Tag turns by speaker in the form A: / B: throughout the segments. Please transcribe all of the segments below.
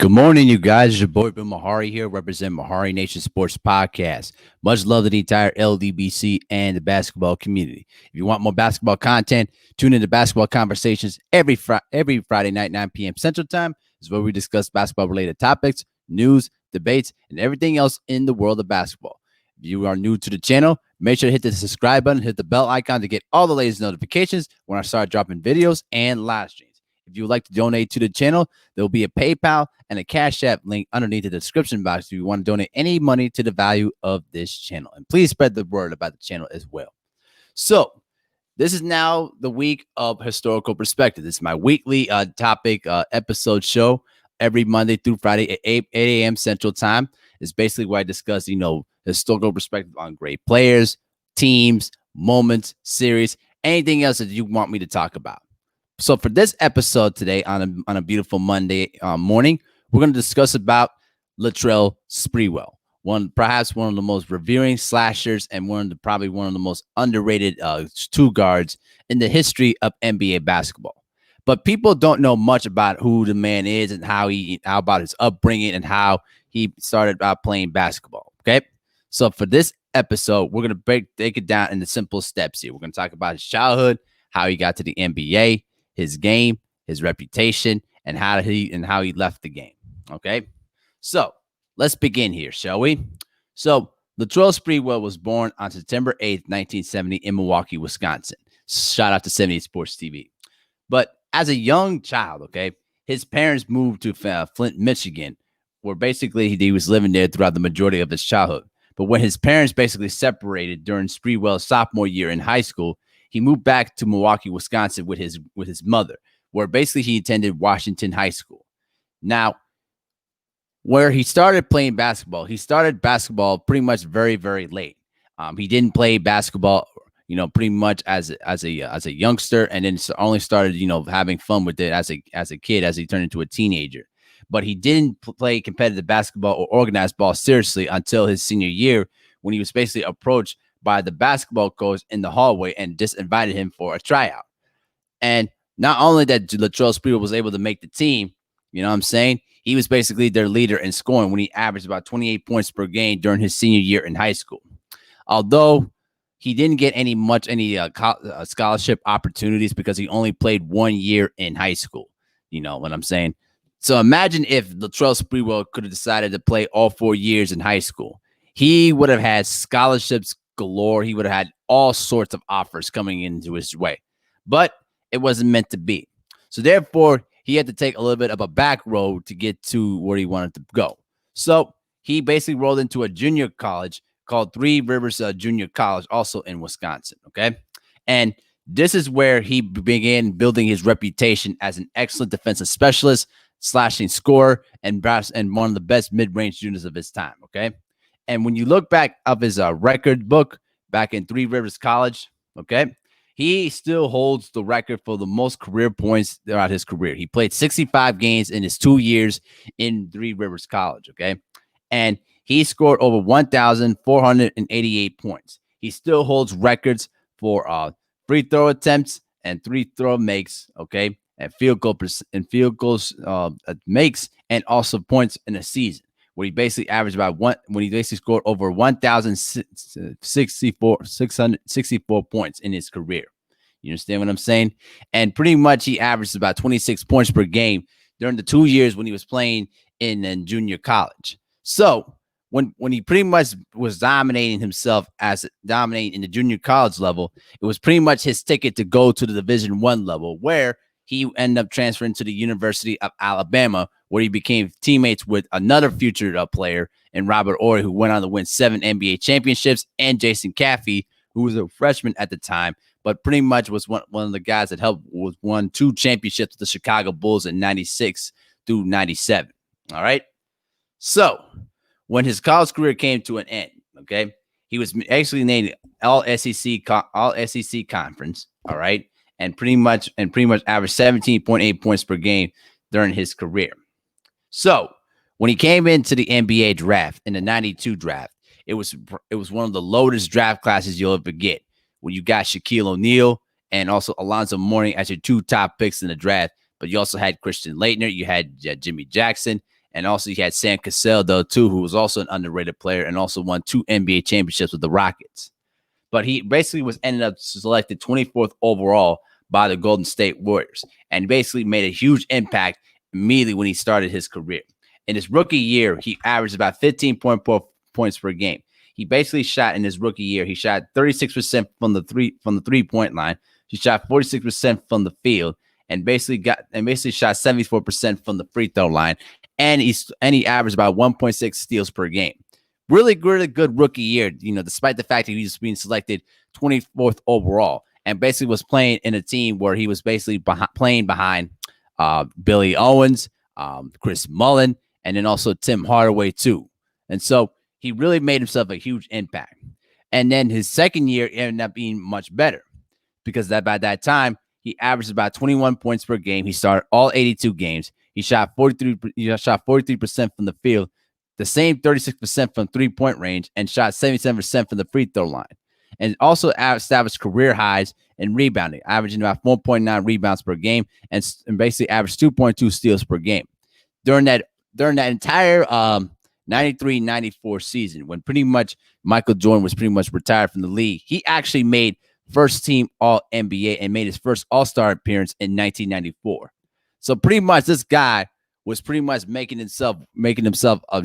A: Good morning, you guys. It's your boy Bill Mahari here, represent Mahari Nation Sports Podcast. Much love to the entire LDBC and the basketball community. If you want more basketball content, tune into Basketball Conversations every Friday night, 9 p.m. Central Time. Is where we discuss basketball-related topics, news, debates, and everything else in the world of basketball. If you are new to the channel, make sure to hit the subscribe button, hit the bell icon to get all the latest notifications when I start dropping videos and live streams. If you would like to donate to the channel, there will be a PayPal and a Cash App link underneath the description box if you want to donate any money to the value of this channel. And please spread the word about the channel as well. So this is now the week of historical perspective. This is my weekly topic episode show every Monday through Friday at 8 a.m. Central Time. It's basically where I discuss, historical perspective on great players, teams, moments, series, anything else that you want me to talk about. So for this episode today on a beautiful Monday morning, we're going to discuss about Latrell Sprewell, perhaps one of the most revering slashers and probably one of the most underrated two guards in the history of NBA basketball. But people don't know much about who the man is and how about his upbringing and how he started playing basketball. Okay, so for this episode, we're going to take it down into simple steps here. We're going to talk about his childhood, how he got to the NBA, his game, his reputation, and how he left the game. Okay, so let's begin here, shall we? So Latrell Sprewell was born on September 8th, 1970 in Milwaukee, Wisconsin. Shout out to 78 Sports TV. But as a young child, okay, his parents moved to Flint, Michigan, where basically he was living there throughout the majority of his childhood. But when his parents basically separated during Sprewell's sophomore year in high school, he moved back to Milwaukee, Wisconsin with his mother, where basically he attended Washington High School. Now, where he started playing basketball, he started basketball pretty much very, very late. He didn't play basketball, pretty much as a youngster, and then only started, having fun with it as a kid as he turned into a teenager. But he didn't play competitive basketball or organized ball seriously until his senior year, when he was basically approached by the basketball coach in the hallway and just invited him for a tryout. And not only that Latrell Sprewell was able to make the team, you know what I'm saying? He was basically their leader in scoring when he averaged about 28 points per game during his senior year in high school. Although he didn't get any scholarship opportunities because he only played 1 year in high school. You know what I'm saying? So imagine if Latrell Sprewell could have decided to play all 4 years in high school. He would have had scholarships galore. He would have had all sorts of offers coming into his way, but it wasn't meant to be. So therefore, he had to take a little bit of a back road to get to where he wanted to go. So he basically rolled into a junior college called Three Rivers Junior College, also in Wisconsin. Okay. And this is where he began building his reputation as an excellent defensive specialist, slashing scorer, and one of the best mid-range shooters of his time. Okay. And when you look back of his record book back in Three Rivers College, okay, he still holds the record for the most career points throughout his career. He played 65 games in his 2 years in Three Rivers College, okay? And he scored over 1,488 points. He still holds records for free throw attempts and free throw makes, okay, and field goals makes, and also points in a season, where he basically averaged when he basically scored over 1,664 points in his career. You understand what I'm saying? And pretty much he averaged about 26 points per game during the 2 years when he was playing in junior college. So when he pretty much was dominating in the junior college level, it was pretty much his ticket to go to the Division I level, where he ended up transferring to the University of Alabama, where he became teammates with another future player in Robert Horry, who went on to win 7 NBA championships, and Jason Caffey, who was a freshman at the time, but pretty much was one of the guys that won 2 championships with the Chicago Bulls in 96 through 97. All right. So when his college career came to an end, okay, he was actually named All SEC Conference. All right. And pretty much averaged 17.8 points per game during his career. So when he came into the NBA draft in the 92 draft, it was one of the lowest draft classes you'll ever get, when you got Shaquille O'Neal and also Alonzo Mourning as your 2 top picks in the draft. But you also had Christian Laettner, you had Jimmy Jackson, And also he had Sam Cassell, though, too, who was also an underrated player and also won 2 NBA championships with the Rockets. But he basically was ended up selected 24th overall by the Golden State Warriors and basically made a huge impact immediately when he started his career. In his rookie year, he averaged about 15.4 points per game. He basically shot in his rookie year. He shot 36% from the 3-point line. He shot 46% from the field, and basically shot 74% from the free throw line. And he averaged about 1.6 steals per game. Really, really good rookie year, despite the fact that he was being selected 24th overall and basically was playing in a team where he was basically playing behind Billy Owens, Chris Mullin, and then also Tim Hardaway too. And so he really made himself a huge impact. And then his second year ended up being much better because by that time, he averaged about 21 points per game. He started all 82 games. He shot 43% from the field, the same 36% from 3-point range, and shot 77% from the free throw line. And also established career highs in rebounding, averaging about 1.9 rebounds per game and basically averaged 2.2 steals per game. During that entire 93-94 season, when pretty much Michael Jordan was pretty much retired from the league, he actually made first team All-NBA and made his first All-Star appearance in 1994. So pretty much this guy was pretty much making himself a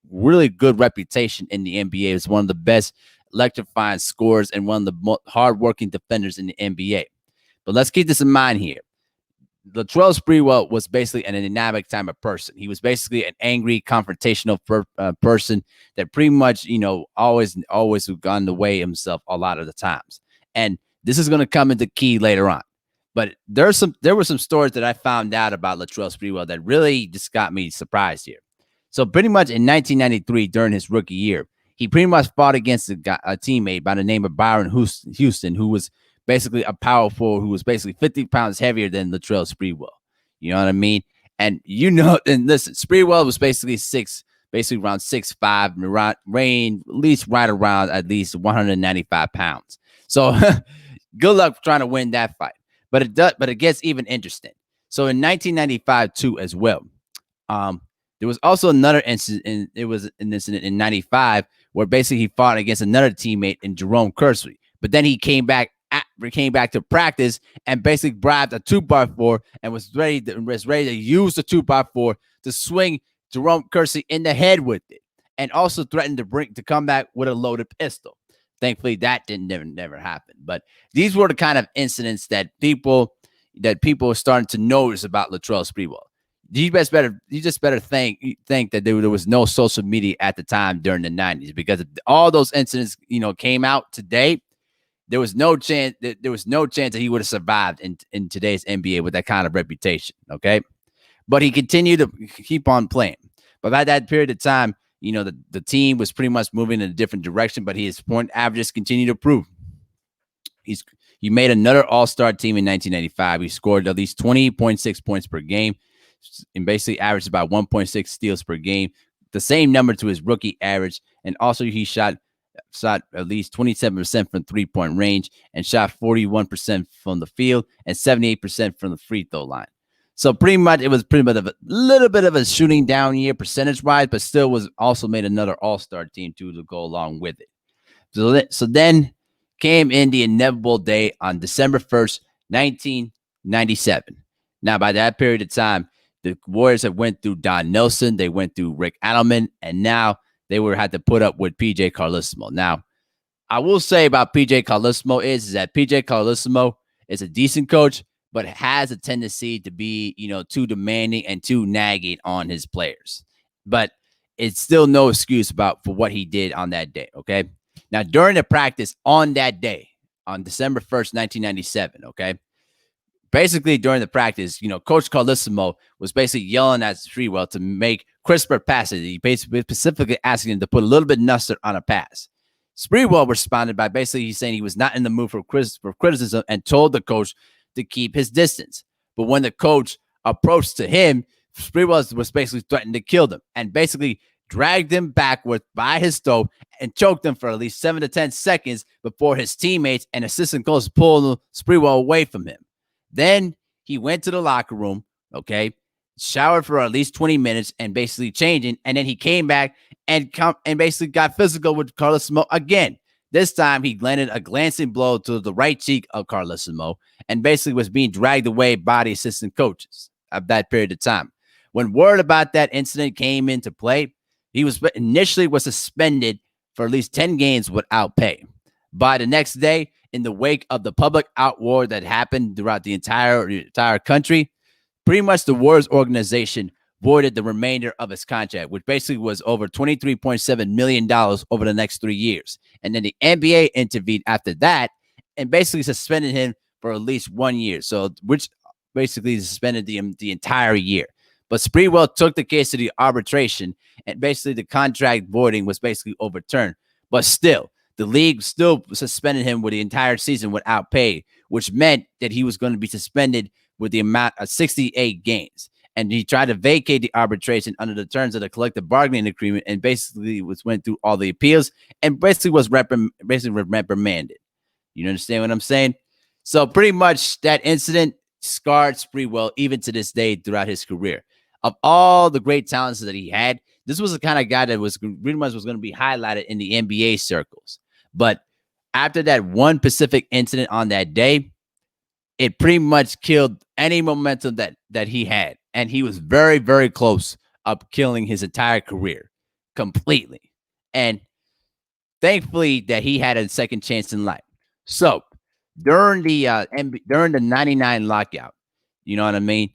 A: really good reputation in the NBA as one of the best electrifying scorers and one of the most hardworking defenders in the NBA. But let's keep this in mind here. Latrell Sprewell was basically an dynamic type of person. He was basically an angry, confrontational person that pretty much, always got in the way himself a lot of the times. And this is going to come into key later on. But there were some stories that I found out about Latrell Sprewell that really just got me surprised here. So pretty much in 1993, during his rookie year, he pretty much fought against a teammate by the name of Byron Houston, who was basically a power forward who was basically 50 pounds heavier than Latrell Sprewell. You know what I mean? And and listen, Sprewell was basically around 6'5", reigned at least right around at least 195 pounds. So good luck trying to win that fight. But it gets even interesting. So in 1995 too, as well, there was also another incident. It was an incident in 95 where basically he fought against another teammate in Jerome Kersey. But then he came back to practice and basically grabbed a 2x4 and was ready to use the 2x4 to swing Jerome Kersey in the head with it, and also threatened to come back with a loaded pistol. Thankfully, that never happened. But these were the kind of incidents that people are starting to notice about Latrell Sprewell. You just better think that there was no social media at the time during the 90s, because if all those incidents came out today, there was no chance that he would have survived in today's NBA with that kind of reputation. Okay, but he continued to keep on playing. But by that period of time, the team was pretty much moving in a different direction, but his point averages continued to improve. He made another All-Star team in 1995. He scored at least 20.6 points per game and basically averaged about 1.6 steals per game, the same number to his rookie average. And also he shot at least 27% from 3-point range and shot 41% from the field and 78% from the free throw line. So pretty much it was a little bit of a shooting down year percentage-wise, but still was also made another All-Star team too to go along with it. So then came in the inevitable day on December 1st, 1997. Now, by that period of time, the Warriors have went through Don Nelson, they went through Rick Adelman, and now they had to put up with PJ Carlesimo. Now, I will say about PJ Carlesimo is that PJ Carlesimo is a decent coach, but has a tendency to be, too demanding and too nagging on his players. But it's still no excuse for what he did on that day, okay? Now, during the practice on that day, on December 1st, 1997, okay, basically during the practice, Coach Carlesimo was basically yelling at Sprewell to make crisper passes. He basically specifically asking him to put a little bit mustard on a pass. Sprewell responded by basically saying he was not in the mood for criticism and told the coach to keep his distance. But when the coach approached to him, Sprewell was basically threatening to kill them and basically dragged him backward by his throat and choked him for at least 7 to 10 seconds before his teammates and assistant coach pulled Sprewell away from him. Then he went to the locker room, okay, showered for at least 20 minutes and basically changing. And then he came back and basically got physical with Carlesimo again. This time he landed a glancing blow to the right cheek of Carlesimo and basically was being dragged away by the assistant coaches of that period of time. When word about that incident came into play, he was initially was suspended for at least 10 games without pay. By the next day, in the wake of the public outroar that happened throughout the entire country, pretty much the Warriors organization voided the remainder of his contract, which basically was over $23.7 million over the next 3 years. And then the NBA intervened after that and basically suspended him for at least 1 year. So, which basically suspended the entire year. But Sprewell took the case to the arbitration, and basically the contract voiding was basically overturned. But still, the league still suspended him with the entire season without pay, which meant that he was going to be suspended with the amount of 68 games. And he tried to vacate the arbitration under the terms of the collective bargaining agreement, and basically went through all the appeals and basically was reprimanded. You understand what I'm saying? So pretty much that incident scarred Sprewell even to this day throughout his career. Of all the great talents that he had, this was the kind of guy that was pretty much was going to be highlighted in the NBA circles. But after that one specific incident on that day, it pretty much killed any momentum that he had. And he was very, very close of killing his entire career completely. And thankfully that he had a second chance in life. So during the 99 lockout, you know what I mean?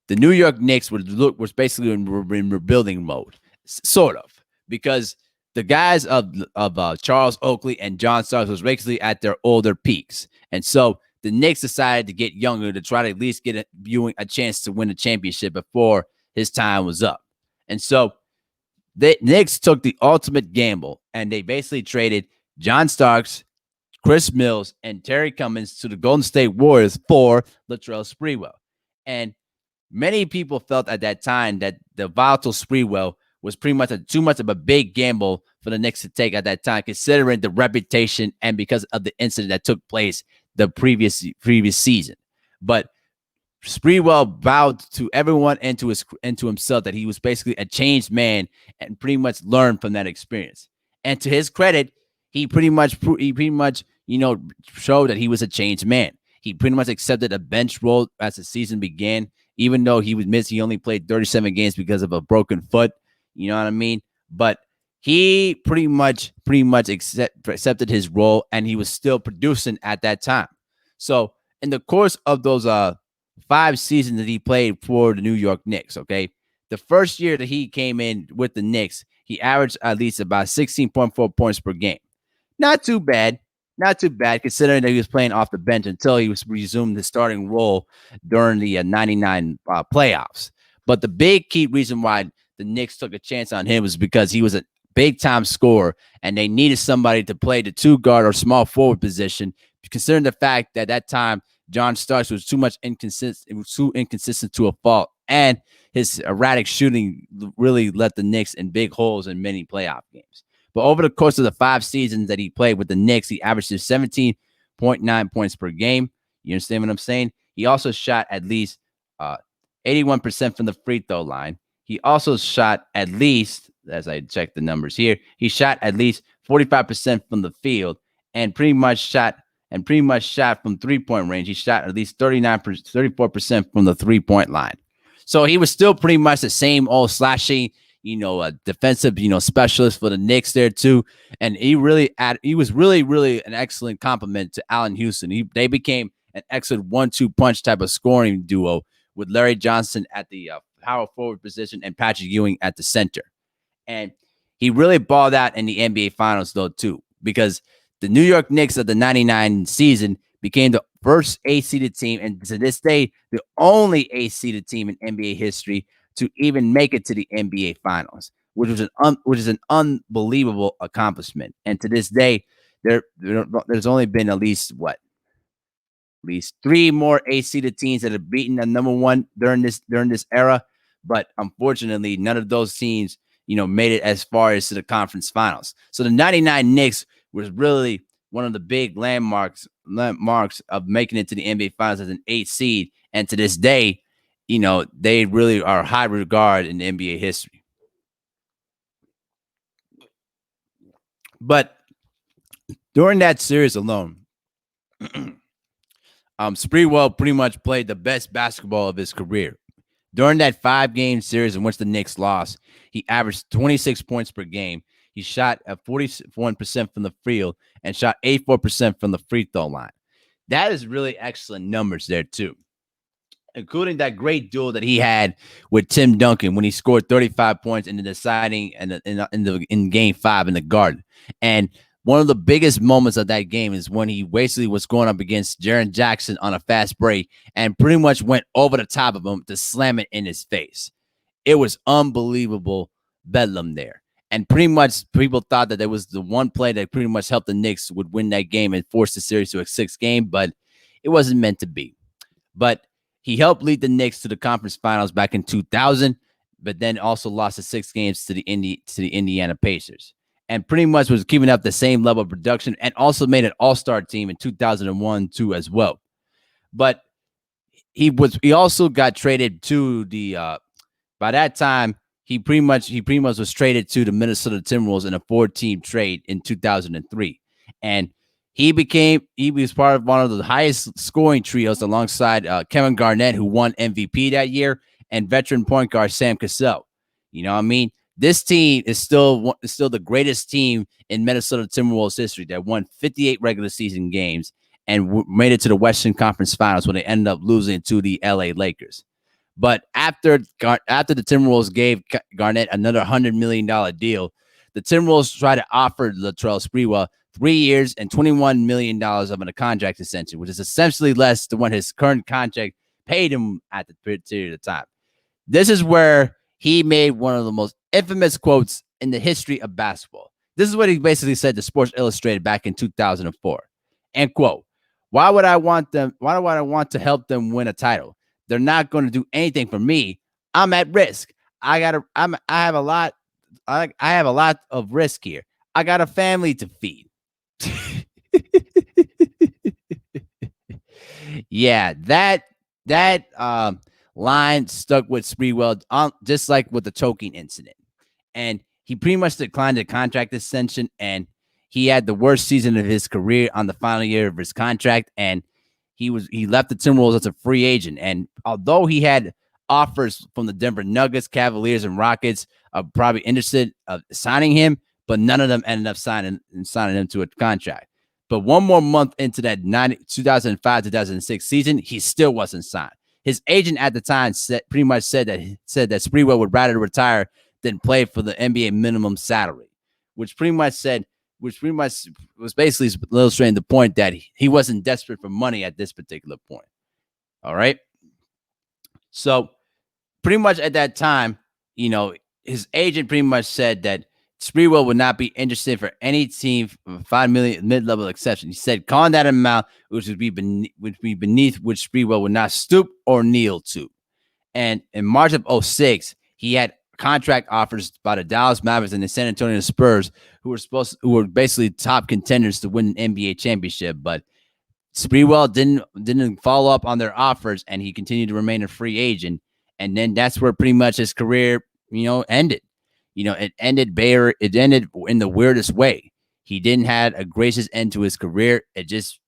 A: The New York Knicks was basically in rebuilding mode, sort of, because the guys of Charles Oakley and John Starks was basically at their older peaks. And so the Knicks decided to get younger to try to at least get a chance to win a championship before his time was up. And so the Knicks took the ultimate gamble, and they basically traded John Starks, Chris Mills, and Terry Cummins to the Golden State Warriors for Latrell Sprewell. And many people felt at that time that the volatile Sprewell was pretty much too much of a big gamble for the Knicks to take at that time, considering the reputation and because of the incident that took place the previous season. But Sprewell vowed to everyone and to himself that he was basically a changed man and pretty much learned from that experience. And to his credit, he pretty much showed that he was a changed man. He pretty much accepted a bench role as the season began, even though he was missed. He only played 37 games because of a broken foot. You know what I mean? But he pretty much accepted his role, and he was still producing at that time. So in the course of those 5 seasons that he played for the New York Knicks, okay, the first year that he came in with the Knicks, he averaged at least about 16.4 points per game. Not too bad. Not too bad, considering that he was playing off the bench until he was resumed his starting role during the 99 playoffs. But the big key reason why the Knicks took a chance on him was because he was a big-time scorer, and they needed somebody to play the 2-guard or small forward position, considering the fact that at that time John Starks was too inconsistent. It was too inconsistent to a fault, and his erratic shooting really left the Knicks in big holes in many playoff games. But over the course of the 5 seasons that he played with the Knicks, he averaged 17.9 points per game. You understand what I'm saying? He also shot at least 81% from the free throw line. He also shot at least, as I check the numbers here, he shot at least 45% from the field, and pretty much shot from 3-point range. He shot at least 34% from the 3-point line. So he was still pretty much the same old slashing, a defensive, specialist for the Knicks there too. And he was really an excellent compliment to Allen Houston. They became an excellent 1-2 punch type of scoring duo with Larry Johnson at the power forward position and Patrick Ewing at the center. And he really balled out in the NBA Finals though too, because the New York Knicks of the 99 season became the first A-seeded team, and to this day, the only A-seeded team in NBA history to even make it to the NBA Finals, which is an unbelievable accomplishment. And to this day, there's only been at least 3 more A-seeded teams that have beaten the number one during this era. But unfortunately, none of those teams, made it as far as to the conference finals. So the 99 Knicks was really one of the big landmarks of making it to the NBA Finals as an 8 seed. And to this day, they really are high regard in NBA history. But during that series alone, Sprewell pretty much played the best basketball of his career. During that 5-game series in which the Knicks lost, he averaged 26 points per game. He shot at 41% from the field and shot 84% from the free throw line. That is really excellent numbers there, too, including that great duel that he had with Tim Duncan when he scored 35 points in the deciding in game 5 in the Garden. And one of the biggest moments of that game is when he basically was going up against Jaren Jackson on a fast break and pretty much went over the top of him to slam it in his face. It was unbelievable bedlam there. And pretty much people thought that there was the one play that pretty much helped the Knicks would win that game and force the series to a 6 game, but it wasn't meant to be. But he helped lead the Knicks to the conference finals back in 2000, but then also lost the 6 games to the Indiana Pacers. And pretty much was keeping up the same level of production and also made an all-star team in 2001 too as well. But he also got traded to the by that time he pretty much was traded to the Minnesota Timberwolves in a 4-team trade in 2003. And he was part of one of the highest scoring trios alongside Kevin Garnett, who won MVP that year, and veteran point guard Sam Cassell. You know what I mean? This team is still the greatest team in Minnesota Timberwolves history that won 58 regular season games and made it to the Western Conference Finals when they ended up losing to the LA Lakers. But after the Timberwolves gave Garnett another $100 million deal, the Timberwolves tried to offer Latrell Sprewell 3 years and $21 million of a contract extension, which is essentially less than what his current contract paid him at the period of time. This is where he made one of the most infamous quotes in the history of basketball. This is what he basically said to Sports Illustrated back in 2004. And quote, why would I want to help them win a title? They're not going to do anything for me. I'm at risk. I have a lot of risk here. I got a family to feed. Yeah, that line stuck with Sprewell, just like with the choking incident. And he pretty much declined the contract extension, and he had the worst season of his career on the final year of his contract, and he left the Timberwolves as a free agent. And although he had offers from the Denver Nuggets, Cavaliers, and Rockets probably interested of signing him, but none of them ended up signing him to a contract. But one more month into that 2005-2006 season, he still wasn't signed. His agent at the time pretty much said that Sprewell would rather retire than play for the NBA minimum salary, which pretty much was basically illustrating the point that he wasn't desperate for money at this particular point. All right. So pretty much at that time, his agent pretty much said that Sprewell would not be interested for any team for $5 million mid-level exception. He said, calling that amount, which would be beneath which Sprewell would not stoop or kneel to. And in March of 2006, he had contract offers by the Dallas Mavericks and the San Antonio Spurs, who were basically top contenders to win an NBA championship. But Sprewell didn't follow up on their offers, and he continued to remain a free agent. And then that's where pretty much his career, ended. It ended in the weirdest way. He didn't have a gracious end to his career. It just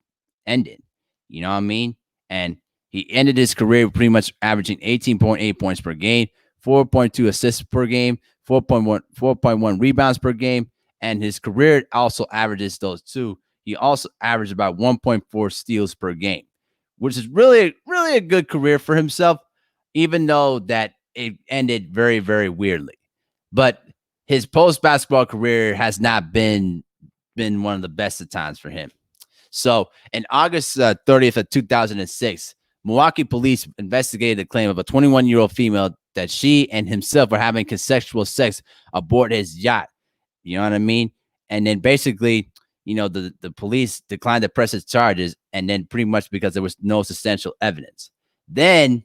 A: ended. You know what I mean? And he ended his career pretty much averaging 18.8 points per game, 4.2 assists per game, 4.1 rebounds per game. And his career also averages those too. He also averaged about 1.4 steals per game, which is really, really a good career for himself, even though that it ended very, very weirdly. But his post-basketball career has not been one of the best of times for him. So in August 30th of 2006, Milwaukee police investigated the claim of a 21-year-old female that she and himself were having consensual sex aboard his yacht. You know what I mean? And then basically, the police declined to press his charges, and then pretty much because there was no substantial evidence. Then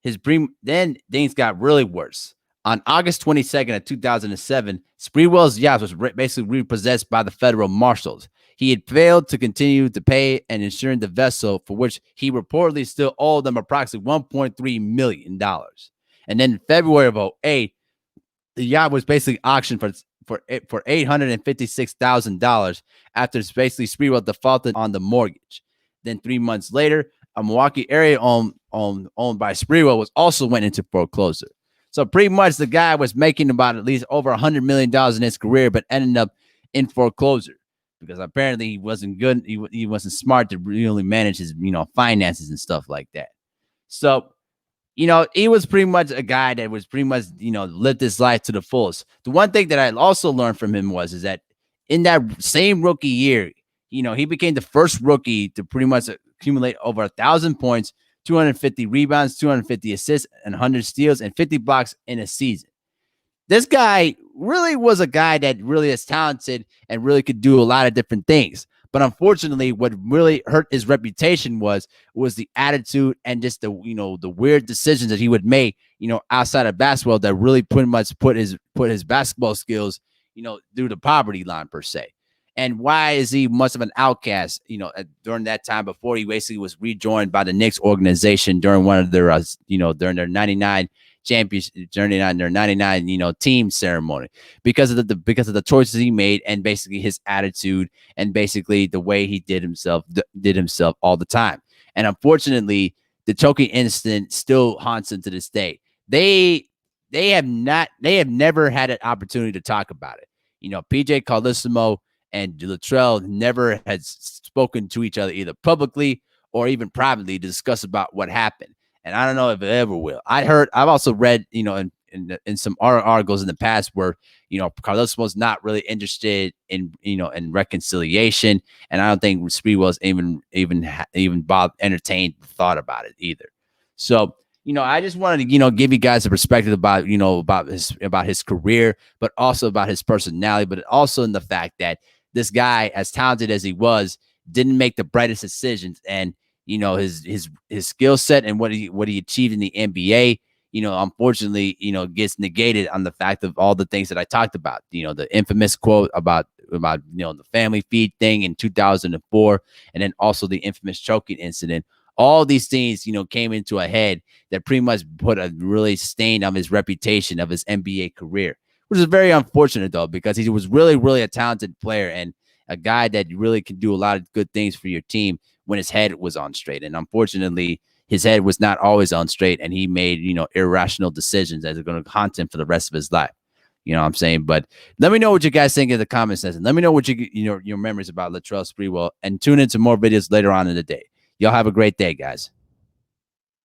A: things got really worse. On August 22nd of 2007, Sprewell's yacht was basically repossessed by the federal marshals. he had failed to continue to pay and insuring the vessel, for which he reportedly still owed them approximately $1.3 million. And then in February of 2008, the yacht was basically auctioned for $856,000 after basically Sprewell defaulted on the mortgage. Then 3 months later, a Milwaukee area owned by Sprewell was also went into foreclosure. So pretty much the guy was making about at least over $100 million in his career, but ended up in foreclosure because apparently he wasn't good. He wasn't smart to really manage his finances and stuff like that. So he was pretty much a guy that was pretty much, lived his life to the fullest. The one thing that I also learned from him is that in that same rookie year, he became the first rookie to pretty much accumulate over 1,000 points, 250 rebounds, 250 assists, and 100 steals, and 50 blocks in a season. This guy really was a guy that really is talented and really could do a lot of different things. But unfortunately, what really hurt his reputation was the attitude and just the weird decisions that he would make, outside of basketball that really pretty much put his basketball skills, through the poverty line per se. And why is he much of an outcast, during that time before he basically was rejoined by the Knicks organization during one of their, during their 99 championship, during their 99, team ceremony, because of the choices he made and basically his attitude and basically the way he did himself all the time. And unfortunately, the choking incident still haunts him to this day. They have never had an opportunity to talk about it. PJ Carlissimo and Latrell never had spoken to each other either publicly or even privately to discuss about what happened. And I don't know if it ever will. I've also read, in some articles in the past where, Carlos was not really interested in reconciliation. And I don't think Sprewell's even entertained the thought about it either. So, I just wanted to, give you guys a perspective about, about his career, but also about his personality, but also in the fact that this guy, as talented as he was, didn't make the brightest decisions. And, his skill set and what he achieved in the NBA, unfortunately, gets negated on the fact of all the things that I talked about. The infamous quote about the family feud thing in 2004, and then also the infamous choking incident. All these things, came into a head that pretty much put a really stain on his reputation of his NBA career, which is very unfortunate though, because he was really, really a talented player and a guy that really can do a lot of good things for your team when his head was on straight. And unfortunately, his head was not always on straight, and he made, irrational decisions that are going to haunt him for the rest of his life. You know what I'm saying? But let me know what you guys think in the comment section. Let me know what your memories about Latrell Sprewell, and tune into more videos later on in the day. Y'all have a great day, guys.